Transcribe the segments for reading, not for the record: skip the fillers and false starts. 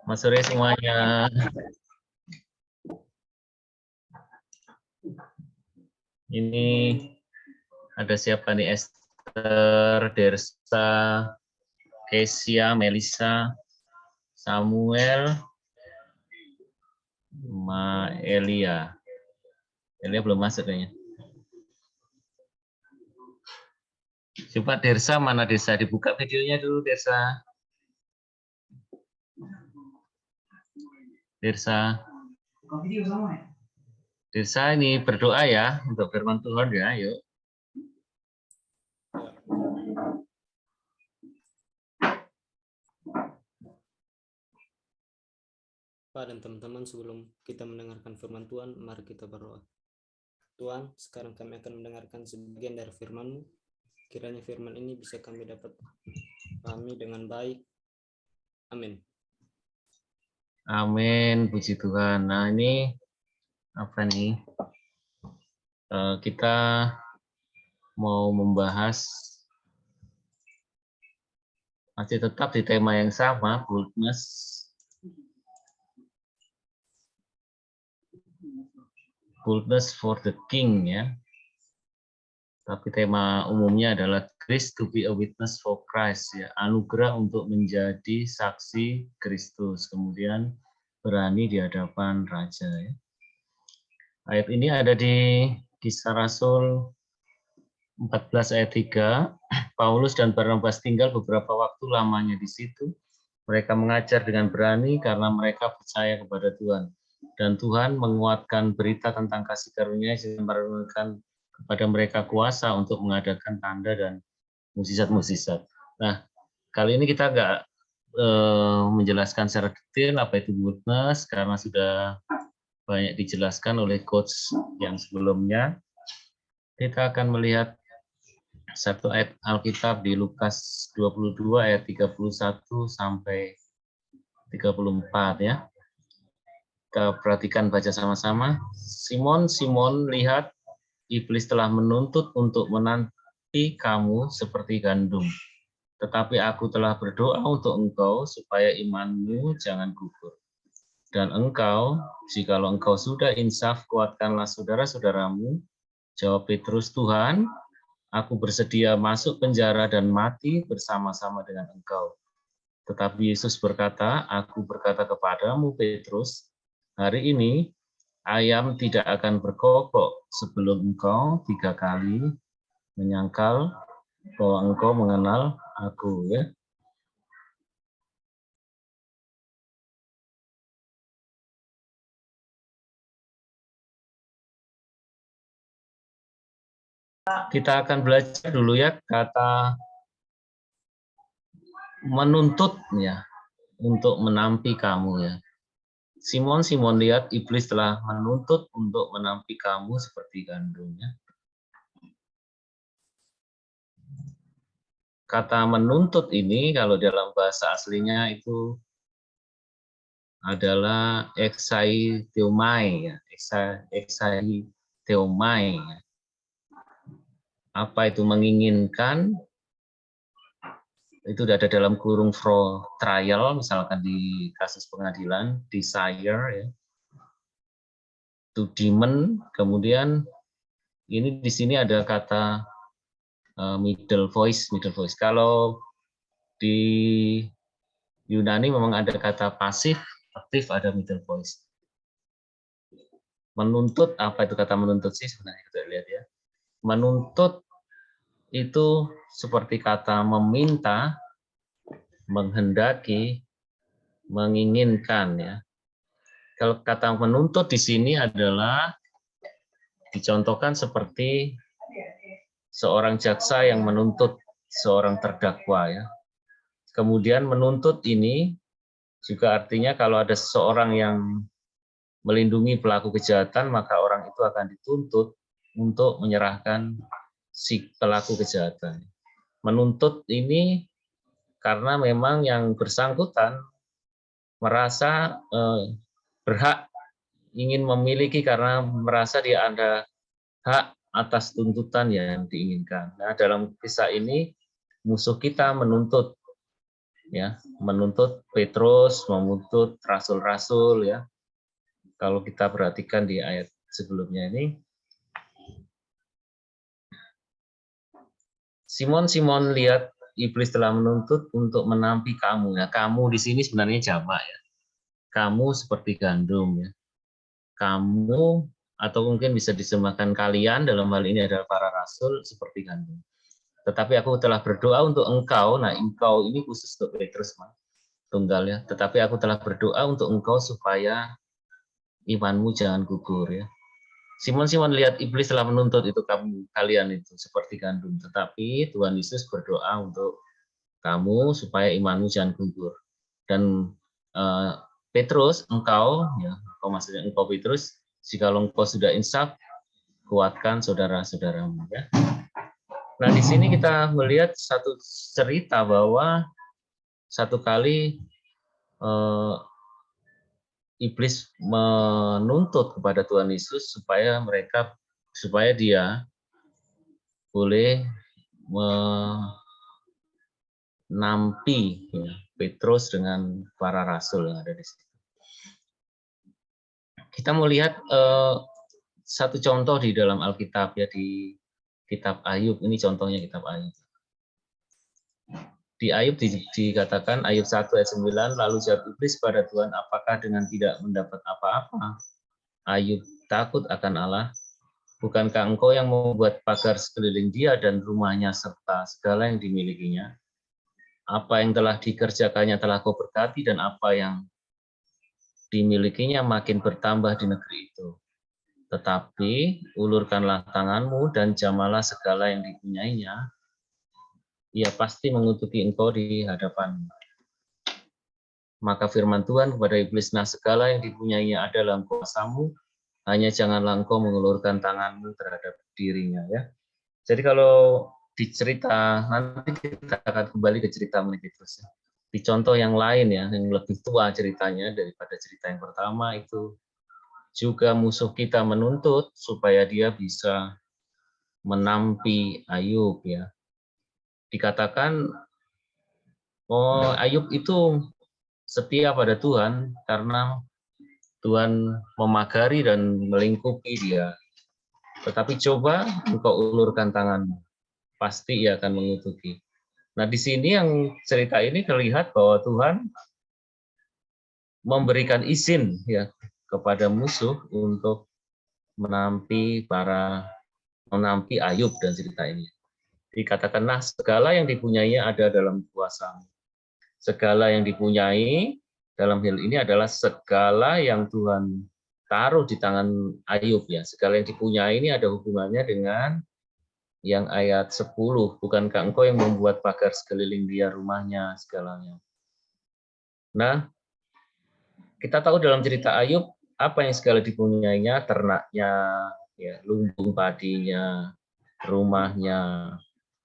Selamat sore semuanya. Ini ada siapa nih? Esther, Dersa, Kesia, Melisa, Samuel, sama Elia. Elia belum masuk kayaknya. Coba Dersa, mana Dersa? Dibuka videonya dulu, Dersa. Dersa. Dersa ini berdoa ya untuk firman Tuhan ya, yuk. Pak dan teman-teman, sebelum kita mendengarkan firman Tuhan, mari kita berdoa. Tuhan, sekarang kami akan mendengarkan sebagian dari firman-Mu. Kiranya firman ini bisa kami dapat pahami dengan baik. Amin. Amin, puji Tuhan. Nah ini apa nih? Kita mau membahas masih tetap di tema yang sama, boldness for the King ya. Tapi tema umumnya adalah grace to be a witness for Christ ya, anugerah untuk menjadi saksi Kristus, kemudian berani di hadapan Raja ya. Ayat ini ada di Kisah Rasul 14 ayat 3. Paulus dan Barnabas tinggal beberapa waktu lamanya di situ. Mereka mengajar dengan berani karena mereka percaya kepada Tuhan. Dan Tuhan menguatkan berita tentang kasih karunia yang memberikan kepada mereka kuasa untuk mengadakan tanda dan mukjizat-mukjizat. Nah, kali ini kita nggak menjelaskan secara detail apa itu boldness karena sudah banyak dijelaskan oleh coach yang sebelumnya. Kita akan melihat satu ayat Alkitab di Lukas 22 ayat 31 sampai 34 ya. Kita perhatikan baca sama-sama. Simon, Simon, lihat iblis telah menuntut untuk menanti kamu seperti gandum. Tetapi aku telah berdoa untuk engkau supaya imanmu jangan gugur. Dan engkau, jikalau engkau sudah insaf, kuatkanlah saudara-saudaramu. Jawab Petrus, Tuhan, aku bersedia masuk penjara dan mati bersama-sama dengan engkau. Tetapi Yesus berkata, aku berkata kepadamu, Petrus, hari ini ayam tidak akan berkokok sebelum engkau 3 kali menyangkal bahwa engkau mengenal aku. Ya. Kita akan belajar dulu ya kata menuntut ya untuk menampi kamu ya. Simon, Simon, lihat iblis telah menuntut untuk menampi kamu seperti gandum ya. Kata menuntut ini kalau dalam bahasa aslinya itu adalah exaiteomai ya, exaiteomai. Apa itu menginginkan? Itu sudah ada dalam kurung for trial, misalkan di kasus pengadilan, desire ya. To demon, kemudian ini di sini ada kata middle voice. Kalau di Yunani memang ada kata pasif, aktif ada middle voice. Menuntut, apa itu kata menuntut sih sebenarnya kita lihat ya. Menuntut itu seperti kata meminta, menghendaki, menginginkan ya. Kalau kata menuntut di sini adalah dicontohkan seperti seorang jaksa yang menuntut seorang terdakwa ya. Kemudian menuntut ini juga artinya kalau ada seseorang yang melindungi pelaku kejahatan, maka orang itu akan dituntut untuk menyerahkan si pelaku kejahatan. Menuntut ini karena memang yang bersangkutan merasa berhak ingin memiliki karena merasa dia ada hak atas tuntutan yang diinginkan. Nah, dalam kisah ini musuh kita menuntut ya, menuntut Petrus, menuntut rasul-rasul ya. Kalau kita perhatikan di ayat sebelumnya ini, Simon, Simon, lihat iblis telah menuntut untuk menampi kamu. Ya, kamu di sini sebenarnya jamak ya. Kamu seperti gandum ya. Kamu atau mungkin bisa disemakan kalian, dalam hal ini adalah para rasul, seperti gandum. Tetapi aku telah berdoa untuk engkau. Nah, engkau ini khusus untuk Petrus, tunggal ya. Tetapi aku telah berdoa untuk engkau supaya imanmu jangan gugur ya. Simon, Simon, lihat iblis telah menuntut itu kalian itu seperti gandum. Tetapi Tuhan Yesus berdoa untuk kamu supaya imanmu jangan gugur. Dan Petrus, engkau, ya, engkau maksudnya engkau Petrus, jikalau engkau sudah insaf, kuatkan saudara-saudaramu. Ya. Nah, di sini kita melihat satu cerita bahwa satu kali iblis menuntut kepada Tuhan Yesus supaya dia boleh menampi ya, Petrus dengan para rasul yang ada di situ. Kita mau lihat satu contoh di dalam Alkitab ya, di kitab Ayub. Ini contohnya kitab Ayub. Di Ayub dikatakan Ayub 1 ayat 9, lalu jawab iblis pada Tuhan, apakah dengan tidak mendapat apa-apa Ayub takut akan Allah? Bukankah engkau yang membuat pagar sekeliling dia dan rumahnya serta segala yang dimilikinya? Apa yang telah dikerjakannya telah kau berkati, dan apa yang dimilikinya makin bertambah di negeri itu. Tetapi ulurkanlah tanganmu dan jamalah segala yang dipunyainya, ia pasti mengutuki engkau di hadapanmu. Maka firman Tuhan kepada iblis, nah segala yang dipunyainya ada dalam kuasamu, hanya janganlah engkau mengulurkan tanganmu terhadap dirinya. Ya. Jadi kalau dicerita, nanti kita akan kembali ke cerita mengenai Petrus. Ya. Di contoh yang lain ya, yang lebih tua ceritanya daripada cerita yang pertama, itu juga musuh kita menuntut supaya dia bisa menampi Ayub ya. Dikatakan Ayub itu setia pada Tuhan karena Tuhan memagari dan melingkupi dia. Tetapi coba engkau ulurkan tanganmu, pasti ia akan mengutuki. Nah, di sini yang cerita ini terlihat bahwa Tuhan memberikan izin ya kepada musuh untuk menampi Ayub dan cerita ini. Dikatakan, nah segala yang dipunyainya ada dalam kuasamu. Segala yang dipunyai dalam hal ini adalah segala yang Tuhan taruh di tangan Ayub ya. Segala yang dipunyai ini ada hubungannya dengan yang ayat 10. Bukankah engkau yang membuat pagar sekeliling dia, rumahnya, segalanya. Nah, kita tahu dalam cerita Ayub apa yang segala dipunyainya, ternaknya, ya, lumbung padinya, rumahnya,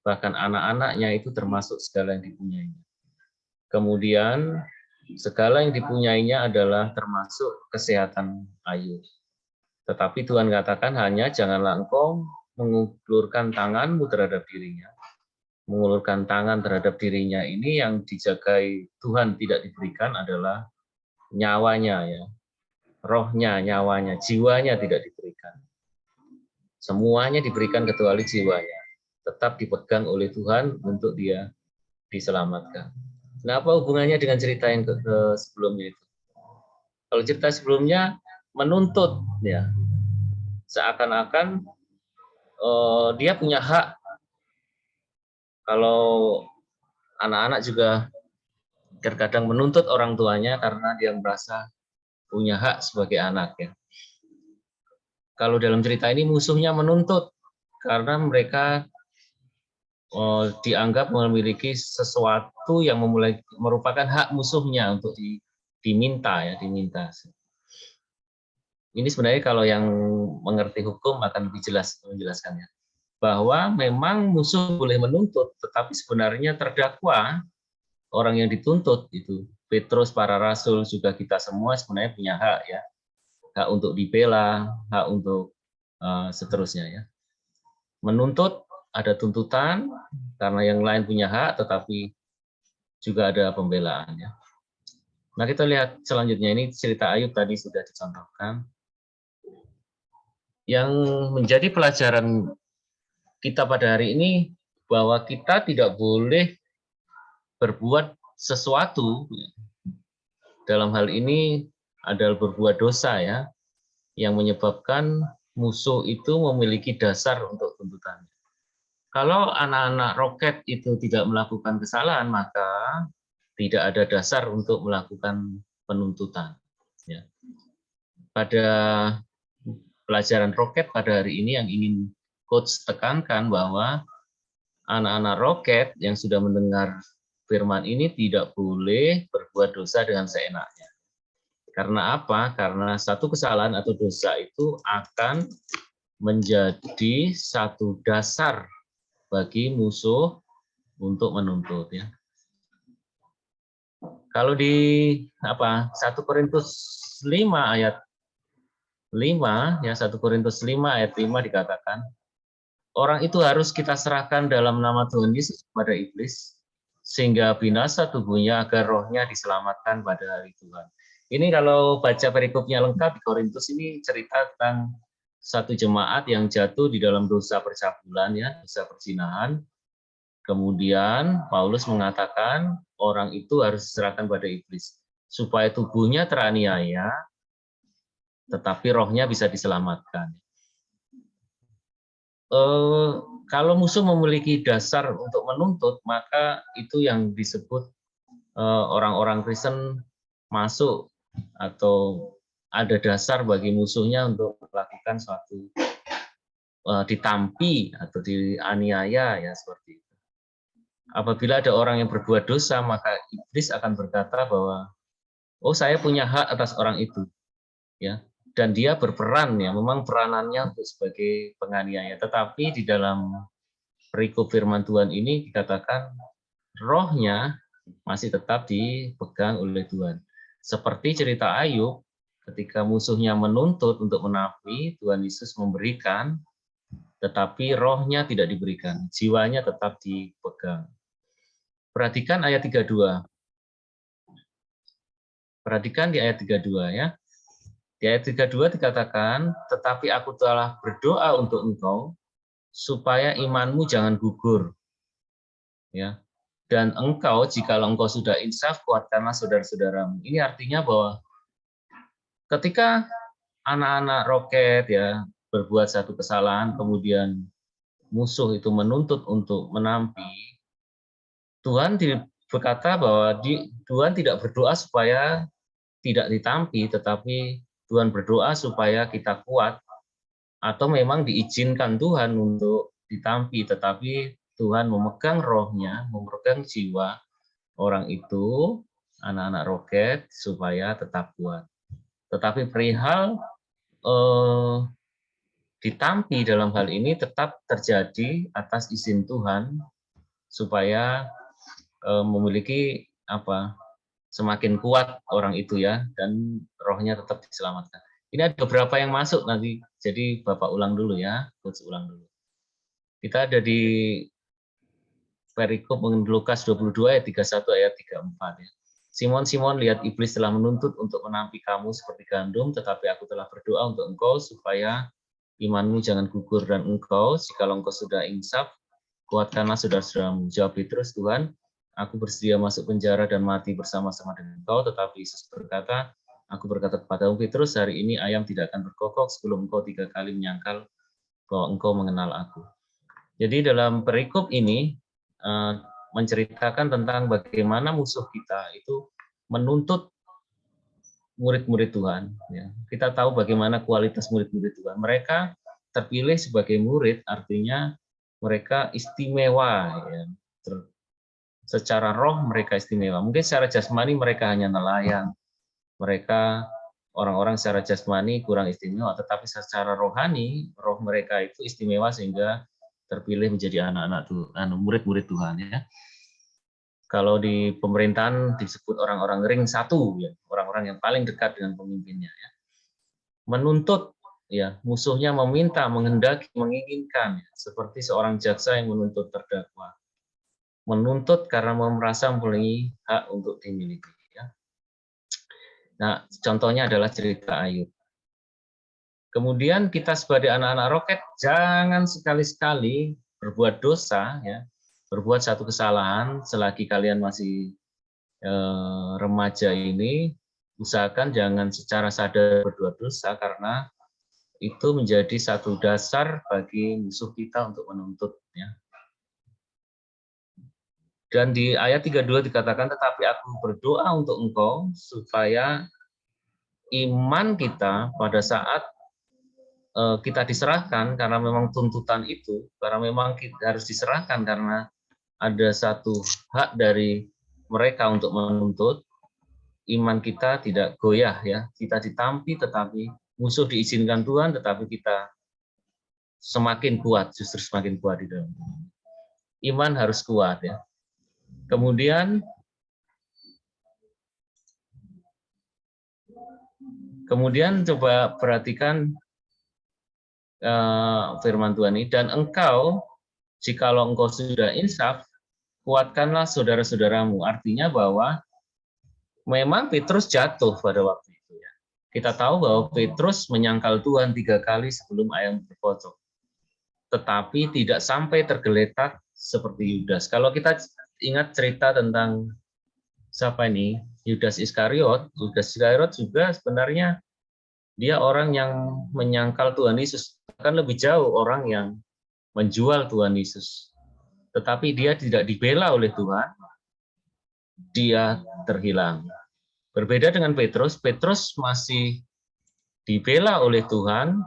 bahkan anak-anaknya itu termasuk segala yang dipunyainya. Kemudian segala yang dipunyainya adalah termasuk kesehatan Ayub. Tetapi Tuhan katakan hanya janganlah engkau mengulurkan tanganmu terhadap dirinya. Mengulurkan tangan terhadap dirinya ini yang dijagai Tuhan tidak diberikan adalah nyawanya ya. Rohnya, nyawanya, jiwanya tidak diberikan. Semuanya diberikan kecuali jiwanya. Tetap dipegang oleh Tuhan untuk dia diselamatkan. Nah, apa hubungannya dengan cerita yang sebelumnya itu? Kalau cerita sebelumnya menuntut, ya, seakan-akan dia punya hak. Kalau anak-anak juga terkadang menuntut orang tuanya karena dia merasa punya hak sebagai anak, ya. Kalau dalam cerita ini musuhnya menuntut karena mereka dianggap memiliki sesuatu yang merupakan hak musuhnya untuk diminta. Ini sebenarnya kalau yang mengerti hukum akan lebih jelas menjelaskannya. Bahwa memang musuh boleh menuntut, tetapi sebenarnya terdakwa, orang yang dituntut itu, Petrus, para rasul, juga kita semua sebenarnya punya hak ya. Hak untuk dibela, hak untuk seterusnya ya. Menuntut, ada tuntutan, karena yang lain punya hak, tetapi juga ada pembelaannya. Nah, kita lihat selanjutnya, ini cerita Ayub tadi sudah dicontohkan. Yang menjadi pelajaran kita pada hari ini bahwa kita tidak boleh berbuat sesuatu, dalam hal ini adalah berbuat dosa ya, yang menyebabkan musuh itu memiliki dasar untuk tuntutan. Kalau anak-anak roket itu tidak melakukan kesalahan, maka tidak ada dasar untuk melakukan penuntutan. Ya. Pada pelajaran roket pada hari ini yang ingin coach tekankan bahwa anak-anak roket yang sudah mendengar firman ini tidak boleh berbuat dosa dengan seenaknya. Karena apa? Karena satu kesalahan atau dosa itu akan menjadi satu dasar bagi musuh untuk menuntut ya. Kalau di 1 Korintus 5 ayat 5 ya, 1 Korintus 5 ayat 5 dikatakan, orang itu harus kita serahkan dalam nama Tuhan Yesus kepada iblis sehingga binasa tubuhnya agar rohnya diselamatkan pada hari Tuhan. Ini kalau baca perikopnya lengkap di Korintus ini cerita tentang satu jemaat yang jatuh di dalam dosa percabulan ya, dosa perzinahan. Kemudian Paulus mengatakan orang itu harus diserahkan pada iblis supaya tubuhnya teraniaya tetapi rohnya bisa diselamatkan. Kalau musuh memiliki dasar untuk menuntut, maka itu yang disebut orang-orang Kristen masuk atau ada dasar bagi musuhnya untuk melakukan suatu ditampi atau dianiaya ya, seperti itu. Apabila ada orang yang berbuat dosa, maka iblis akan berkata bahwa oh, saya punya hak atas orang itu ya, dan dia berperan ya, memang peranannya untuk sebagai penganiaya, tetapi di dalam perikop firman Tuhan ini dikatakan rohnya masih tetap dipegang oleh Tuhan. Seperti cerita Ayub, ketika musuhnya menuntut untuk menapi, Tuhan Yesus memberikan, tetapi rohnya tidak diberikan, jiwanya tetap dipegang. Perhatikan ayat 32. Perhatikan di ayat 32 ya. Di ayat 32 dikatakan, tetapi aku telah berdoa untuk engkau, supaya imanmu jangan gugur. Ya. Dan engkau, jikalau engkau sudah insaf, kuatkanlah saudara-saudaramu. Ini artinya bahwa ketika anak-anak roket ya berbuat satu kesalahan, kemudian musuh itu menuntut untuk menampi, Tuhan berkata bahwa Tuhan tidak berdoa supaya tidak ditampi, tetapi Tuhan berdoa supaya kita kuat, atau memang diizinkan Tuhan untuk ditampi, tetapi Tuhan memegang rohnya, memegang jiwa orang itu, anak-anak roket, supaya tetap kuat. Tetapi perihal ditampi dalam hal ini tetap terjadi atas izin Tuhan, supaya memiliki semakin kuat orang itu ya, dan rohnya tetap diselamatkan. Ini ada beberapa yang masuk nanti, jadi Bapak ulang dulu ya, Coach ulang dulu. Kita ada di perikop Lukas 22 ayat 31 ayat 34 ya. Simon, Simon, lihat iblis telah menuntut untuk menampi kamu seperti gandum, tetapi aku telah berdoa untuk engkau supaya imanmu jangan gugur, dan engkau, jikalau engkau sudah insaf, kuatkanlah saudara-saudaramu. Jawab Petrus, Tuhan, aku bersedia masuk penjara dan mati bersama-sama dengan engkau, tetapi Yesus berkata, aku berkata kepadamu Petrus, hari ini ayam tidak akan berkokok sebelum engkau 3 kali menyangkal bahwa engkau mengenal aku. Jadi dalam perikop ini menceritakan tentang bagaimana musuh kita itu menuntut murid-murid Tuhan. Ya. Kita tahu bagaimana kualitas murid-murid Tuhan. Mereka terpilih sebagai murid, artinya mereka istimewa. Ya. Secara roh mereka istimewa. Mungkin secara jasmani mereka hanya nelayan. Mereka orang-orang secara jasmani kurang istimewa, tetapi secara rohani, roh mereka itu istimewa sehingga terpilih menjadi anak-anak Tuhan, murid-murid Tuhan ya. Kalau di pemerintahan disebut orang-orang ring satu ya, orang-orang yang paling dekat dengan pemimpinnya ya. Menuntut ya, musuhnya meminta, menghendaki, menginginkan ya, seperti seorang jaksa yang menuntut terdakwa. menuntut karena merasa mempunyai hak untuk dimiliki. Ya. Nah, contohnya adalah cerita Ayub. Kemudian kita sebagai anak-anak roket jangan sekali-sekali berbuat dosa, ya, berbuat satu kesalahan selagi kalian masih remaja ini, usahakan jangan secara sadar berbuat dosa karena itu menjadi satu dasar bagi musuh kita untuk menuntut. Ya. Dan di ayat 32 dikatakan, tetapi aku berdoa untuk engkau supaya iman kita pada saat kita diserahkan, karena memang tuntutan itu, karena memang kita harus diserahkan karena ada satu hak dari mereka untuk menuntut, iman kita tidak goyah, ya, kita ditampi tetapi musuh diizinkan Tuhan, tetapi kita semakin kuat, justru semakin kuat di dalam iman harus kuat, ya. Kemudian coba perhatikan firman Tuhan ini, dan engkau, jikalau engkau sudah insaf, kuatkanlah saudara-saudaramu. Artinya bahwa memang Petrus jatuh pada waktu itu. Ya. Kita tahu bahwa Petrus menyangkal Tuhan 3 kali sebelum ayam berkocok. Tetapi tidak sampai tergeletak seperti Yudas. Kalau kita ingat cerita tentang siapa ini, Yudas Iskariot, juga sebenarnya dia orang yang menyangkal Tuhan Yesus. Bahkan lebih jauh orang yang menjual Tuhan Yesus. Tetapi dia tidak dibela oleh Tuhan, dia terhilang. Berbeda dengan Petrus, Petrus masih dibela oleh Tuhan,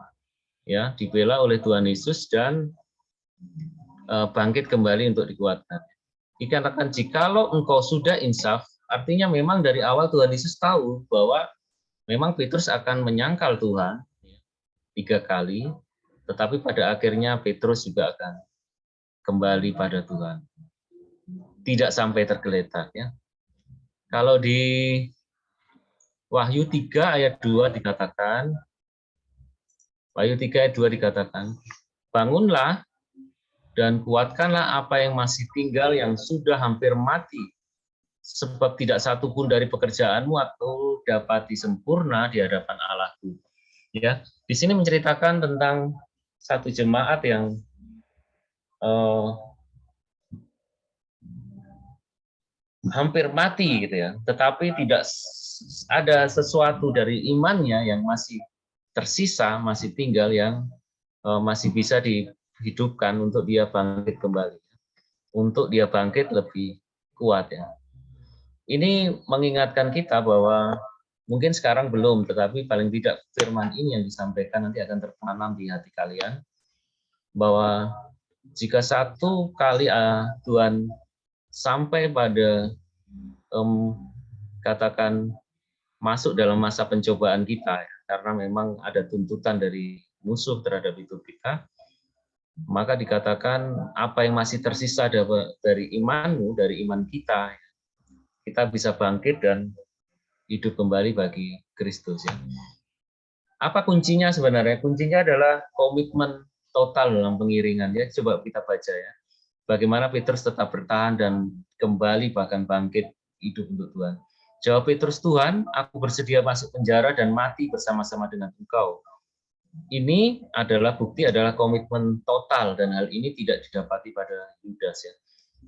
ya, dibela oleh Tuhan Yesus dan bangkit kembali untuk dikuatkan. Dikatakan jikalau engkau sudah insaf, artinya memang dari awal Tuhan Yesus tahu bahwa memang Petrus akan menyangkal Tuhan 3 kali, tetapi pada akhirnya Petrus juga akan kembali pada Tuhan. Tidak sampai tergeletak, ya. Kalau di Wahyu 3 ayat 2 dikatakan, Wahyu 3 ayat 2 dikatakan, bangunlah dan kuatkanlah apa yang masih tinggal yang sudah hampir mati, sebab tidak satu pun dari pekerjaanmu atau dapat disempurna di hadapan Allahku. Ya, di sini menceritakan tentang satu jemaat yang hampir mati gitu ya, tetapi tidak ada sesuatu dari imannya yang masih tersisa, masih tinggal, yang masih bisa dihidupkan untuk dia bangkit kembali, untuk dia bangkit lebih kuat, ya. Ini mengingatkan kita bahwa mungkin sekarang belum, tetapi paling tidak firman ini yang disampaikan nanti akan tertanam di hati kalian, bahwa jika satu kali Tuhan sampai pada katakan masuk dalam masa pencobaan kita, ya, karena memang ada tuntutan dari musuh terhadap hidup kita, maka dikatakan apa yang masih tersisa dari imanmu, dari iman kita, kita bisa bangkit dan hidup kembali bagi Kristus. Ya. Apa kuncinya sebenarnya? Kuncinya adalah komitmen total dalam pengiringan. Ya, coba kita baca ya. Bagaimana Petrus tetap bertahan dan kembali bahkan bangkit hidup untuk Tuhan. Jawab Petrus, Tuhan, aku bersedia masuk penjara dan mati bersama-sama dengan Engkau. Ini adalah bukti, adalah komitmen total, dan hal ini tidak didapati pada Yudas. Ya.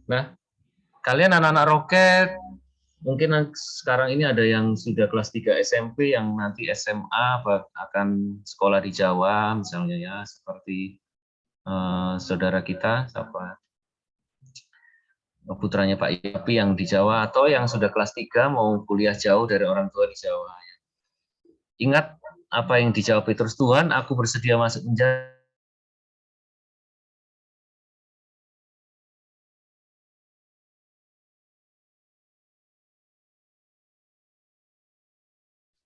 Nah, kalian anak-anak roket, mungkin sekarang ini ada yang sudah kelas 3 SMP, yang nanti SMA akan sekolah di Jawa, misalnya ya, seperti saudara kita, siapa? Putranya Pak Yapi yang di Jawa, atau yang sudah kelas 3 mau kuliah jauh dari orang tua di Jawa. Ingat apa yang dijawab Petrus, Tuhan, aku bersedia masuk penjara.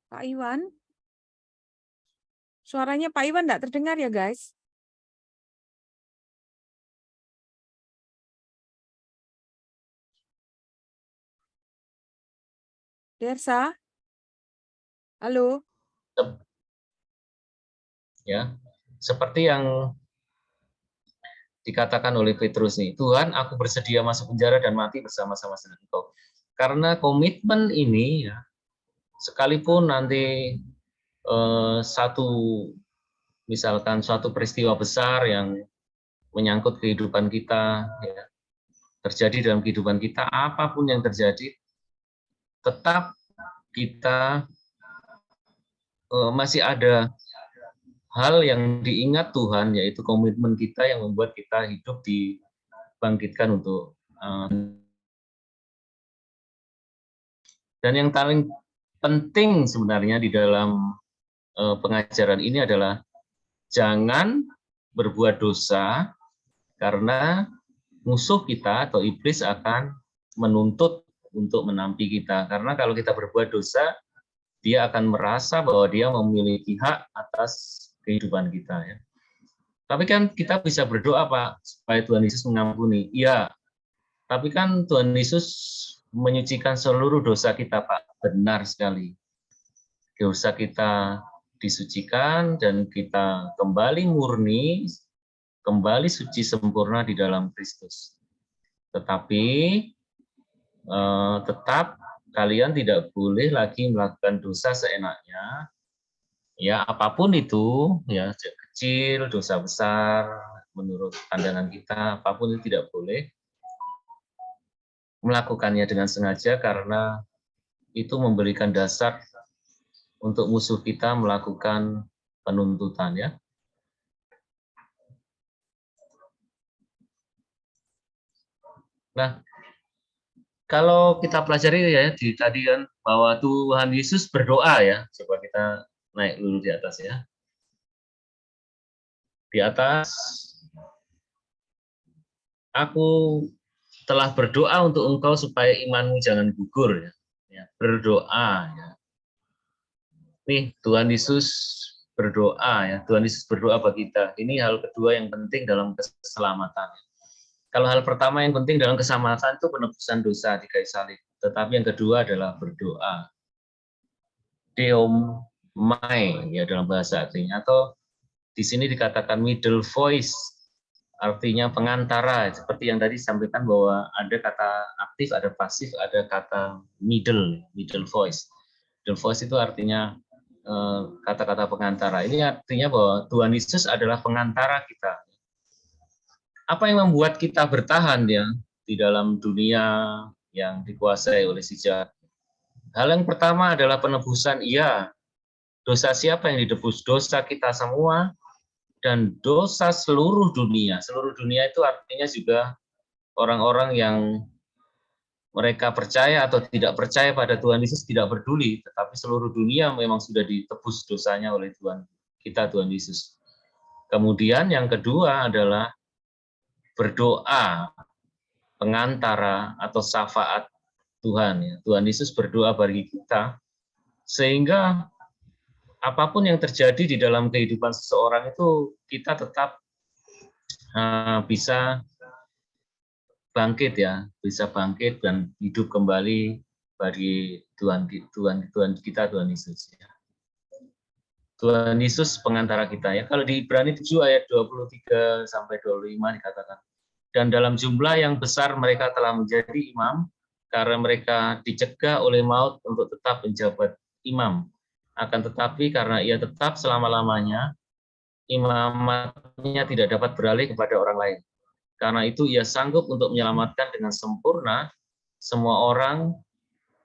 Pak Iwan? Suaranya Pak Iwan enggak terdengar ya, guys? Dersa? Halo? Ya, seperti yang dikatakan oleh Petrus nih, Tuhan, aku bersedia masuk penjara dan mati bersama-sama dengan Engkau. Karena komitmen ini, ya, sekalipun nanti misalkan suatu peristiwa besar yang menyangkut kehidupan kita, ya, terjadi dalam kehidupan kita, apapun yang terjadi, tetap kita masih ada hal yang diingat Tuhan, yaitu komitmen kita yang membuat kita hidup dibangkitkan untuk dan yang paling penting sebenarnya di dalam pengajaran ini adalah jangan berbuat dosa karena musuh kita atau iblis akan menuntut untuk menampi kita. Karena kalau kita berbuat dosa, dia akan merasa bahwa dia memiliki hak atas kehidupan kita. Ya. Tapi kan kita bisa berdoa, Pak, supaya Tuhan Yesus mengampuni. Iya, tapi kan Tuhan Yesus menyucikan seluruh dosa kita, Pak. Benar sekali. Dosa kita disucikan dan kita kembali murni, kembali suci sempurna di dalam Kristus. Tetapi tetap kalian tidak boleh lagi melakukan dosa seenaknya. Ya, apapun itu, ya kecil, dosa besar, menurut pandangan kita, apapun itu tidak boleh melakukannya dengan sengaja karena itu memberikan dasar untuk musuh kita melakukan penuntutan, ya. Nah, kalau kita pelajari ya di tadi kan bahwa Tuhan Yesus berdoa ya, coba kita naik dulu di atas ya. Di atas, aku telah berdoa untuk engkau supaya imanmu jangan gugur ya. Ya, berdoa ya. Nih Tuhan Yesus berdoa ya. Tuhan Yesus berdoa bagi kita. Ini hal kedua yang penting dalam keselamatan. Kalau hal pertama yang penting dalam keselamatan itu penebusan dosa di kayu salib. Tetapi yang kedua adalah berdoa. Deomai ya dalam bahasa aslinya, atau di sini dikatakan middle voice, artinya pengantara, seperti yang tadi disampaikan bahwa ada kata aktif, ada pasif, ada kata middle voice. Middle voice itu artinya kata-kata pengantara. Ini artinya bahwa Tuhan Yesus adalah pengantara kita. Apa yang membuat kita bertahan ya di dalam dunia yang dikuasai oleh si jahat? Hal yang pertama adalah penebusan. Iya, dosa siapa yang ditebus? Dosa kita semua dan dosa seluruh dunia. Seluruh dunia itu artinya juga orang-orang yang mereka percaya atau tidak percaya pada Tuhan Yesus tidak peduli, tetapi seluruh dunia memang sudah ditebus dosanya oleh Tuhan kita, Tuhan Yesus. Kemudian yang kedua adalah berdoa, pengantara atau syafaat Tuhan. Tuhan Yesus berdoa bagi kita, sehingga apapun yang terjadi di dalam kehidupan seseorang itu kita tetap bisa bangkit ya, bisa bangkit dan hidup kembali bagi Tuhan kita, Tuhan Yesus ya. Tuhan Yesus pengantara kita ya. Kalau di Ibrani 7 ayat 23 sampai 25 dikatakan, dan dalam jumlah yang besar mereka telah menjadi imam karena mereka dicegah oleh maut untuk tetap menjabat imam. Akan tetapi karena ia tetap selama-lamanya, imamatnya tidak dapat beralih kepada orang lain. Karena itu ia sanggup untuk menyelamatkan dengan sempurna semua orang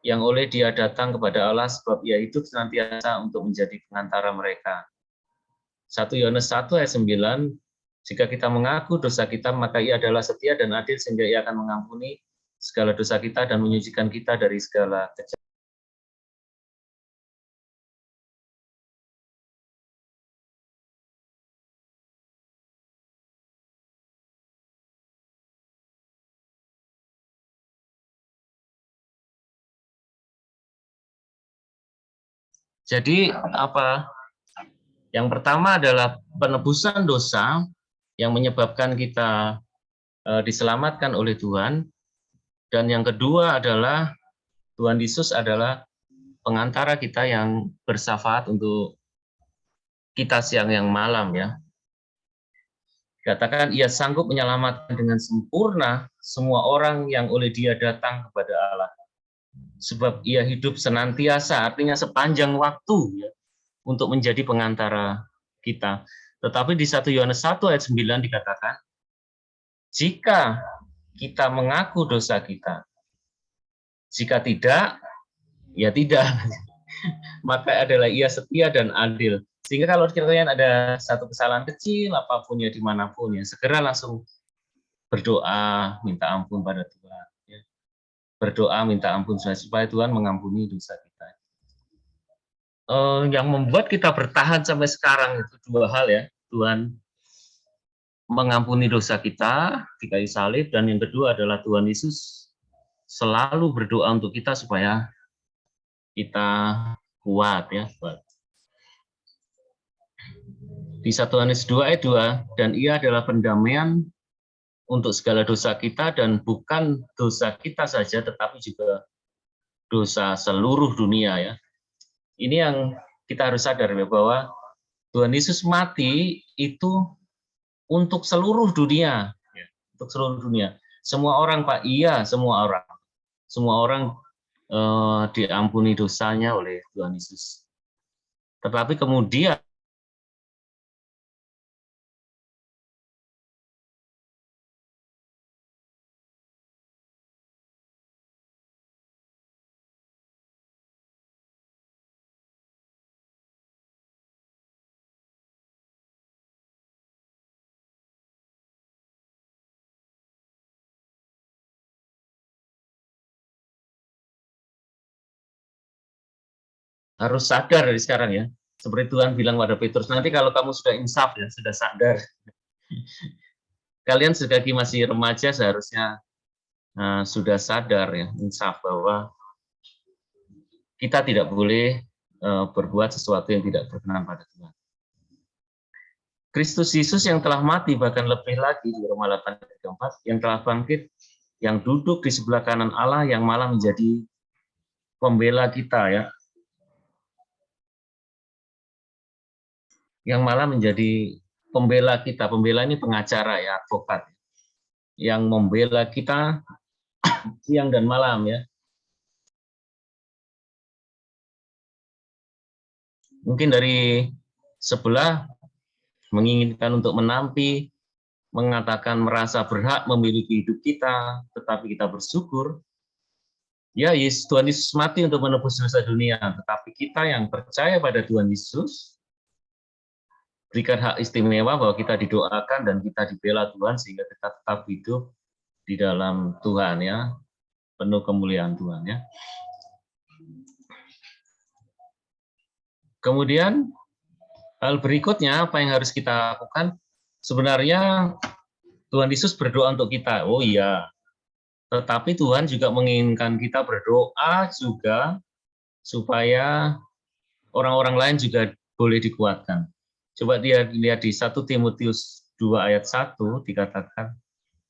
yang oleh dia datang kepada Allah, sebab ia hidup senantiasa untuk menjadi pengantara mereka. 1 Yohanes 1 ayat 9, jika kita mengaku dosa kita, maka ia adalah setia dan adil sehingga ia akan mengampuni segala dosa kita dan menyucikan kita dari segala kejahatan. Jadi apa? Yang pertama adalah penebusan dosa yang menyebabkan kita diselamatkan oleh Tuhan. Dan yang kedua adalah Tuhan Yesus adalah pengantara kita yang bersyafaat untuk kita siang yang malam ya. Katakan ia sanggup menyelamatkan dengan sempurna semua orang yang oleh dia datang kepada Allah. Sebab ia hidup senantiasa, artinya sepanjang waktu ya, untuk menjadi pengantara kita. Tetapi di 1 Yohanes 1 ayat 9 dikatakan, jika kita mengaku dosa kita, jika tidak, ya tidak. Maka adalah ia setia dan adil. Sehingga kalau kalian ada satu kesalahan kecil, apapun ya dimanapun ya, segera langsung berdoa, minta ampun pada Tuhan. Ya. Berdoa, minta ampun supaya Tuhan mengampuni dosa kita. Yang membuat kita bertahan sampai sekarang itu dua hal ya. Tuhan mengampuni dosa kita di kayu salib, dan yang kedua adalah Tuhan Yesus selalu berdoa untuk kita supaya kita kuat ya. Di 1 Yohanes 2 ayat 2, dan ia adalah pendamaian untuk segala dosa kita, dan bukan dosa kita saja tetapi juga dosa seluruh dunia ya. Ini yang kita harus sadar ya, bahwa Tuhan Yesus mati itu untuk seluruh dunia ya, untuk seluruh dunia. Semua orang Pak, iya semua orang diampuni dosanya oleh Tuhan Yesus. Tetapi kemudian harus sadar dari sekarang ya. Seperti Tuhan bilang pada Petrus, nanti kalau kamu sudah insaf ya, sudah sadar. Kalian sebagai masih remaja seharusnya sudah sadar ya, insaf bahwa kita tidak boleh berbuat sesuatu yang tidak berkenan pada Tuhan. Kristus Yesus yang telah mati, bahkan lebih lagi di Roma 8:34, yang telah bangkit, yang duduk di sebelah kanan Allah, yang malah menjadi pembela kita ya. Yang malah menjadi pembela kita. Pembela ini pengacara ya, advokat. Yang membela kita siang dan malam ya. Mungkin dari sebelah menginginkan untuk menampi, mengatakan merasa berhak memiliki hidup kita, tetapi kita bersyukur. Ya, Tuhan Yesus mati untuk menebus dosa dunia, tetapi kita yang percaya pada Tuhan Yesus, berikan hak istimewa bahwa kita didoakan dan kita dibela Tuhan sehingga kita tetap hidup di dalam Tuhan ya, penuh kemuliaan Tuhan ya. Kemudian hal berikutnya apa yang harus kita lakukan? Sebenarnya Tuhan Yesus berdoa untuk kita. Oh iya. Tetapi Tuhan juga menginginkan kita berdoa juga supaya orang-orang lain juga boleh dikuatkan. Coba dia lihat di 1 Timotius 2 ayat 1 dikatakan,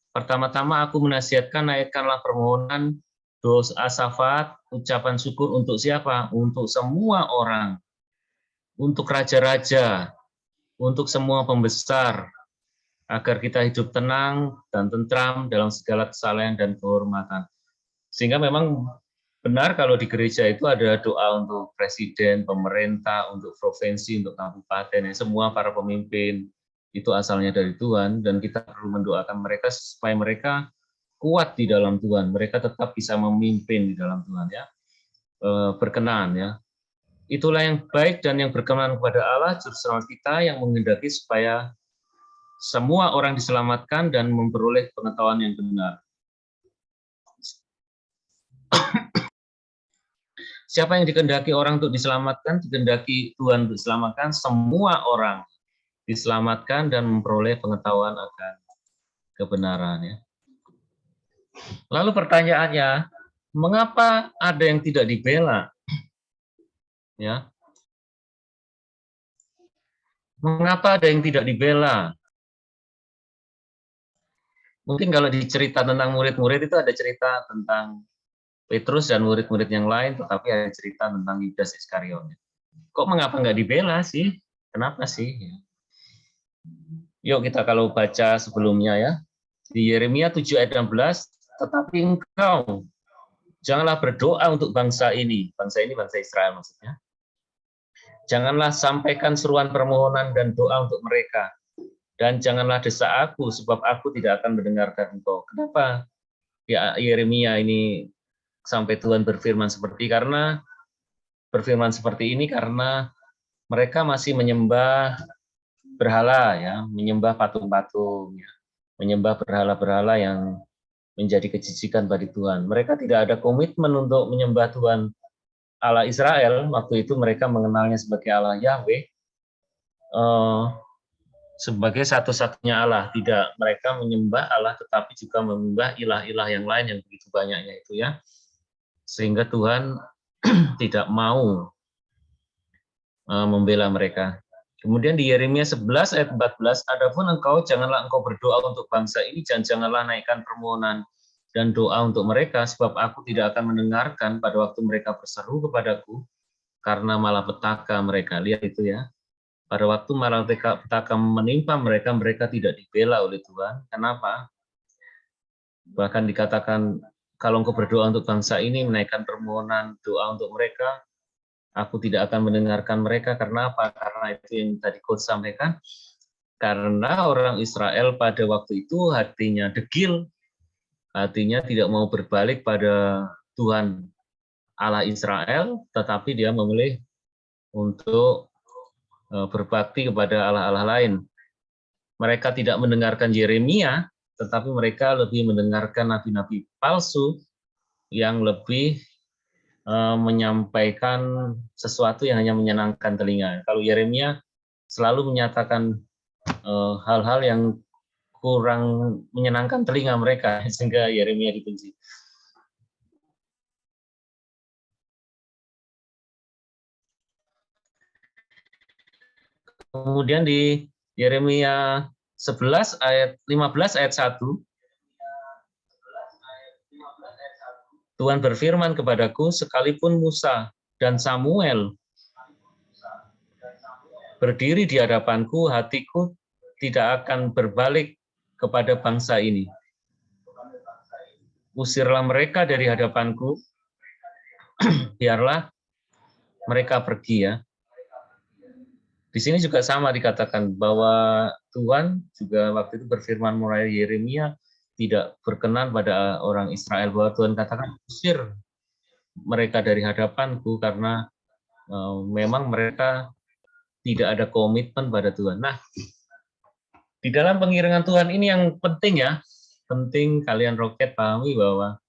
pertama-tama aku menasihatkan, naikkanlah permohonan, doa, syafaat, ucapan syukur untuk siapa? Untuk semua orang, untuk raja-raja, untuk semua pembesar, agar kita hidup tenang dan tentram dalam segala kesalahan dan kehormatan. Sehingga memang benar kalau di gereja itu ada doa untuk presiden, pemerintah, untuk provinsi, untuk kabupaten, ya, semua para pemimpin itu asalnya dari Tuhan, dan kita perlu mendoakan mereka supaya mereka kuat di dalam Tuhan, mereka tetap bisa memimpin di dalam Tuhan ya, berkenan ya. Itulah yang baik dan yang berkenan kepada Allah, Juru Selamat kita, yang menghendaki supaya semua orang diselamatkan dan memperoleh pengetahuan yang benar. Siapa yang dikehendaki orang untuk diselamatkan, dikehendaki Tuhan untuk diselamatkan, semua orang diselamatkan dan memperoleh pengetahuan akan kebenaran ya. Lalu pertanyaannya, mengapa ada yang tidak dibela? Ya. Mengapa ada yang tidak dibela? Mungkin kalau dicerita tentang murid-murid itu ada cerita tentang Petrus dan murid-murid yang lain, tetapi ada cerita tentang Yudas Iskariot. Kok mengapa nggak dibela sih? Kenapa sih? Yuk kita kalau baca sebelumnya ya. Di Yeremia 7 ayat 16, tetapi engkau janganlah berdoa untuk bangsa ini bangsa Israel maksudnya. Janganlah sampaikan seruan permohonan dan doa untuk mereka. Dan janganlah desak aku, sebab aku tidak akan mendengarkan engkau. Kenapa ya Yeremia ini sampai Tuhan berfirman seperti karena mereka masih menyembah berhala ya, menyembah patung-patung ya, menyembah berhala-berhala yang menjadi kejijikan bagi Tuhan. Mereka tidak ada komitmen untuk menyembah Tuhan Allah Israel. Waktu itu mereka mengenalnya sebagai Allah Yahweh, sebagai satu-satunya Allah. Tidak mereka menyembah Allah, tetapi juga menyembah ilah-ilah yang lain yang begitu banyaknya itu ya. Sehingga Tuhan tidak mau membela mereka. Kemudian di Yeremia 11 ayat 14, adapun janganlah engkau berdoa untuk bangsa ini, dan janganlah naikkan permohonan dan doa untuk mereka, sebab aku tidak akan mendengarkan pada waktu mereka berseru kepadaku, karena malapetaka mereka. Lihat itu ya. Pada waktu malapetaka menimpa mereka, mereka tidak dibela oleh Tuhan. Kenapa? Bahkan dikatakan, kalau engkau berdoa untuk bangsa ini, menaikkan permohonan doa untuk mereka, aku tidak akan mendengarkan mereka. Karena apa? Karena itu yang tadi coach sampaikan. Karena orang Israel pada waktu itu hatinya degil, hatinya tidak mau berbalik pada Tuhan Allah Israel, tetapi dia memilih untuk berbakti kepada Allah-Allah lain. Mereka tidak mendengarkan Yeremia, tetapi mereka lebih mendengarkan nabi-nabi palsu yang lebih menyampaikan sesuatu yang hanya menyenangkan telinga. Kalau Yeremia selalu menyatakan hal-hal yang kurang menyenangkan telinga mereka, sehingga Yeremia dibenci. Kemudian di Yeremia 11 ayat 15 ayat 1, Tuhan berfirman kepadaku, sekalipun Musa dan Samuel berdiri di hadapanku, hatiku tidak akan berbalik kepada bangsa ini. Usirlah mereka dari hadapanku, biarlah mereka pergi ya. Di sini juga sama dikatakan bahwa Tuhan juga waktu itu berfirman mulai Yeremia tidak berkenan pada orang Israel, bahwa Tuhan katakan usir mereka dari hadapanku karena memang mereka tidak ada komitmen pada Tuhan. Nah, di dalam pengiringan Tuhan ini yang penting ya, penting kalian roket pahami bahwa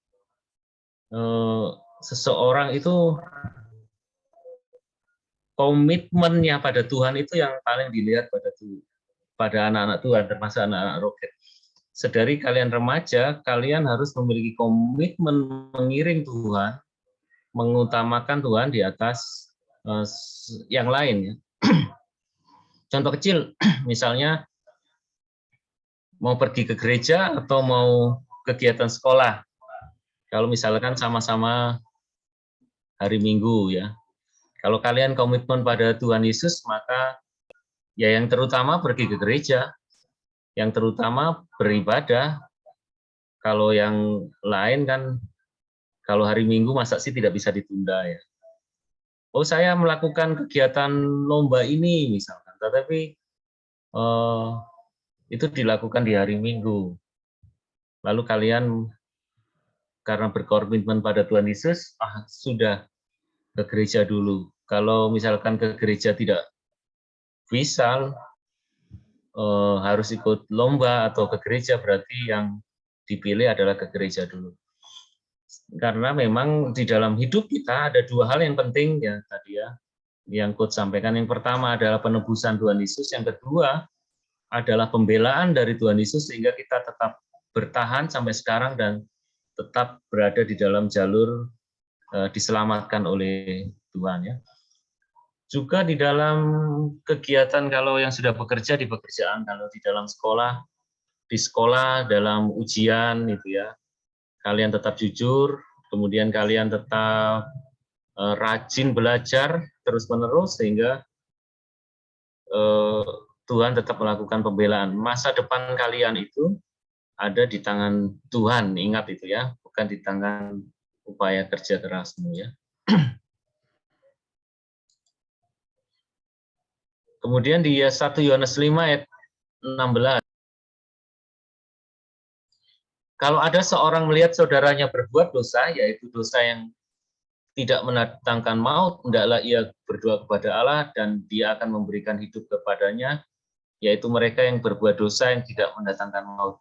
seseorang itu komitmennya pada Tuhan itu yang paling dilihat pada anak-anak Tuhan, termasuk anak-anak roket. Sedari kalian remaja, kalian harus memiliki komitmen mengiring Tuhan, mengutamakan Tuhan di atas yang lain ya. Contoh kecil, misalnya mau pergi ke gereja atau mau kegiatan sekolah. Kalau misalkan sama-sama hari Minggu ya. Kalau kalian komitmen pada Tuhan Yesus, maka ya yang terutama pergi ke gereja, yang terutama beribadah. Kalau yang lain kan, kalau hari Minggu masa sih tidak bisa ditunda ya. Oh saya melakukan kegiatan lomba ini misalkan, tetapi itu dilakukan di hari Minggu. Lalu kalian karena berkomitmen pada Tuhan Yesus, sudah ke gereja dulu. Kalau misalkan ke gereja tidak bisa, harus ikut lomba atau ke gereja, berarti yang dipilih adalah ke gereja dulu. Karena memang di dalam hidup kita ada dua hal yang penting ya tadi ya, yang Coach sampaikan. Yang pertama adalah penebusan Tuhan Yesus, yang kedua adalah pembelaan dari Tuhan Yesus sehingga kita tetap bertahan sampai sekarang dan tetap berada di dalam jalur diselamatkan oleh Tuhan ya. Juga di dalam kegiatan, kalau yang sudah bekerja di pekerjaan, kalau di dalam sekolah, di sekolah dalam ujian itu ya, kalian tetap jujur, kemudian kalian tetap rajin belajar terus-menerus sehingga Tuhan tetap melakukan pembelaan. Masa depan kalian itu ada di tangan Tuhan, ingat itu ya, bukan di tangan upaya kerja kerasmu ya. Kemudian di 1 Yohanes 5 ayat 16. Kalau ada seorang melihat saudaranya berbuat dosa, yaitu dosa yang tidak mendatangkan maut, hendaklah ia berdoa kepada Allah dan Dia akan memberikan hidup kepadanya, yaitu mereka yang berbuat dosa yang tidak mendatangkan maut.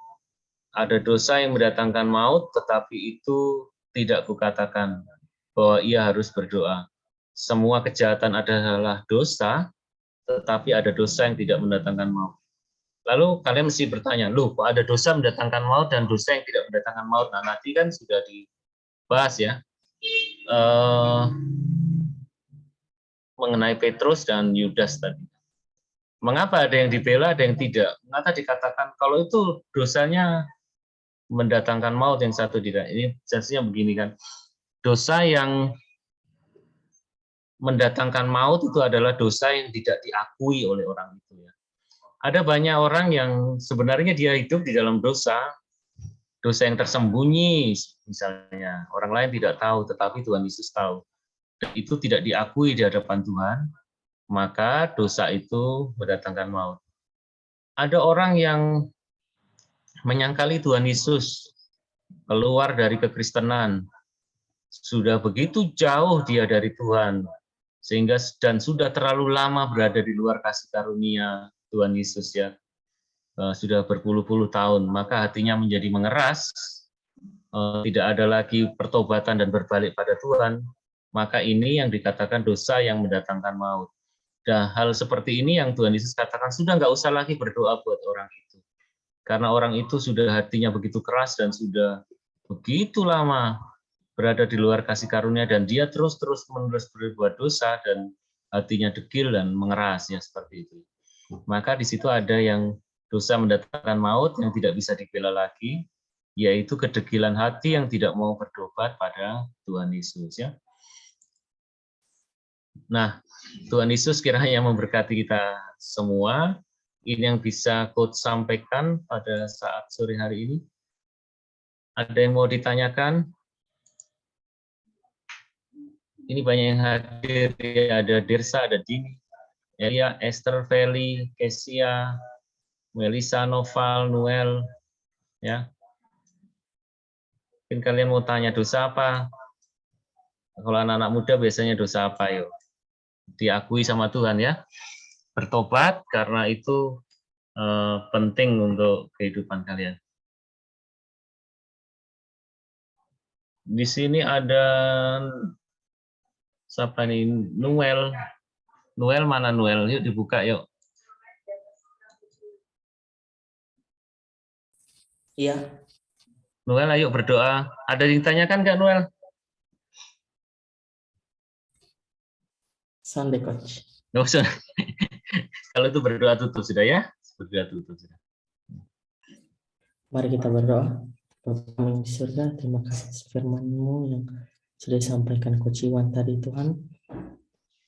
Ada dosa yang mendatangkan maut, tetapi itu tidak kukatakan bahwa ia harus berdoa. Semua kejahatan adalah dosa, tetapi ada dosa yang tidak mendatangkan maut. Lalu kalian mesti bertanya, loh kok ada dosa mendatangkan maut dan dosa yang tidak mendatangkan maut? Nah, nanti kan sudah dibahas ya, mengenai Petrus dan Yudas tadi. Mengapa ada yang dibela, ada yang tidak? Mengapa dikatakan kalau itu dosanya mendatangkan maut, yang satu tidak? Ini jelasnya begini kan, dosa yang mendatangkan maut itu adalah dosa yang tidak diakui oleh orang itu ya. Ada banyak orang yang sebenarnya dia hidup di dalam dosa yang tersembunyi misalnya, orang lain tidak tahu, tetapi Tuhan Yesus tahu. Dan itu tidak diakui di hadapan Tuhan, maka dosa itu mendatangkan maut. Ada orang yang menyangkali Tuhan Yesus, keluar dari kekristenan, sudah begitu jauh dia dari Tuhan, sehingga dan sudah terlalu lama berada di luar kasih karunia Tuhan Yesus ya, sudah berpuluh-puluh tahun, maka hatinya menjadi mengeras, tidak ada lagi pertobatan dan berbalik pada Tuhan, maka ini yang dikatakan dosa yang mendatangkan maut. Dan hal seperti ini yang Tuhan Yesus katakan, sudah nggak usah lagi berdoa buat orang itu. Karena orang itu sudah hatinya begitu keras dan sudah begitu lama berada di luar kasih karunia, dan dia terus-menerus berbuat dosa dan hatinya degil dan mengeras ya, seperti itu. Maka di situ ada yang dosa mendatangkan maut yang tidak bisa dibela lagi, yaitu kedegilan hati yang tidak mau bertobat pada Tuhan Yesus ya. Nah, Tuhan Yesus kiranya memberkati kita semua. Ini yang bisa Coach sampaikan pada saat sore hari ini. Ada yang mau ditanyakan? Ini banyak yang hadir, ada Dirsa, ada Dini, Elia, Esther, Feli, Kesia, Melisa, Noval, Noel, ya. Mungkin kalian mau tanya dosa apa? Kalau anak-anak muda biasanya dosa apa yuk? Diakui sama Tuhan ya. Bertobat karena itu penting untuk kehidupan kalian. Di sini ada siapa nih? Noel. Noel mana Noel? Yuk dibuka yuk. Iya. Noel ayo berdoa. Ada yang ditanyakan nggak Noel? Sunday Coach. Nggak usah. Kalau itu berdoa tutup sudah ya. Berdoa tutup sudah. Mari kita berdoa. Bapa kami di surga, terima kasih firman-Mu yang sudah disampaikan Coach Iwan tadi Tuhan.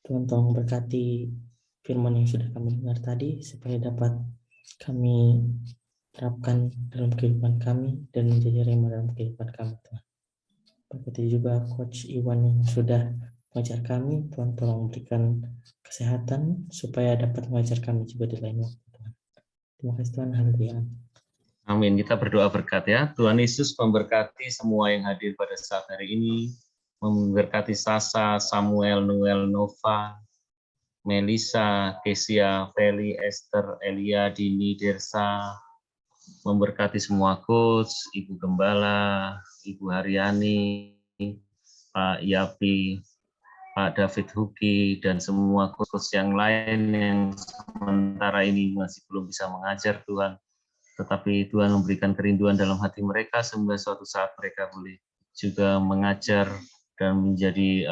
Tuhan tolong berkati firman yang sudah kami dengar tadi, supaya dapat kami terapkan dalam kehidupan kami dan menjadi rema dalam kehidupan kami Tuhan. Berkati juga Coach Iwan yang sudah mengajar kami, Tuhan tolong berikan kesehatan supaya dapat mengajar kami juga di lain waktu Tuhan. Terima kasih Tuhan, haleluya. Amin. Kita berdoa berkat ya. Tuhan Yesus memberkati semua yang hadir pada saat hari ini. Memberkati Sasa, Samuel, Noel, Nova, Melisa, Kesia, Feli, Esther, Elia, Dini, Dersa. Memberkati semua coach, Ibu Gembala, Ibu Haryani, Pak Yapi, Pak David Huki, dan semua coach yang lain yang sementara ini masih belum bisa mengajar Tuhan. Tetapi Tuhan memberikan kerinduan dalam hati mereka, sehingga suatu saat mereka boleh juga mengajar dan menjadi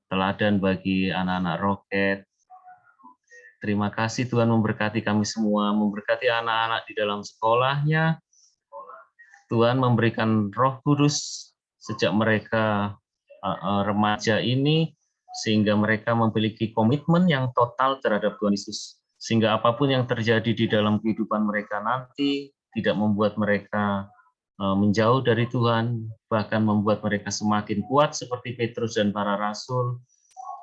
teladan bagi anak-anak Roket. Terima kasih Tuhan memberkati kami semua, memberkati anak-anak di dalam sekolahnya. Tuhan memberikan Roh Kudus sejak mereka remaja ini, sehingga mereka memiliki komitmen yang total terhadap Tuhan Yesus. sehingga apapun yang terjadi di dalam kehidupan mereka nanti tidak membuat mereka menjauh dari Tuhan, bahkan membuat mereka semakin kuat seperti Petrus dan para rasul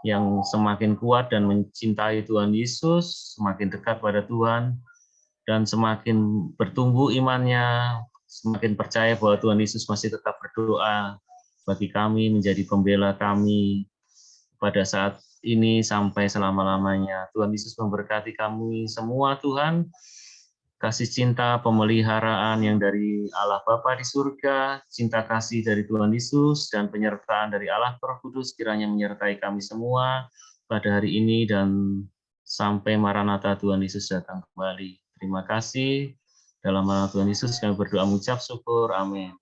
yang semakin kuat dan mencintai Tuhan Yesus, semakin dekat pada Tuhan, dan semakin bertumbuh imannya, semakin percaya bahwa Tuhan Yesus masih tetap berdoa bagi kami, menjadi pembela kami pada saat ini sampai selama-lamanya. Tuhan Yesus memberkati kami semua, Tuhan. Kasih cinta, pemeliharaan yang dari Allah Bapa di surga, cinta kasih dari Tuhan Yesus, dan penyertaan dari Allah Roh Kudus kiranya menyertai kami semua pada hari ini dan sampai Maranatha Tuhan Yesus datang kembali. Terima kasih. Dalam nama Tuhan Yesus kami berdoa mengucap syukur. Amin.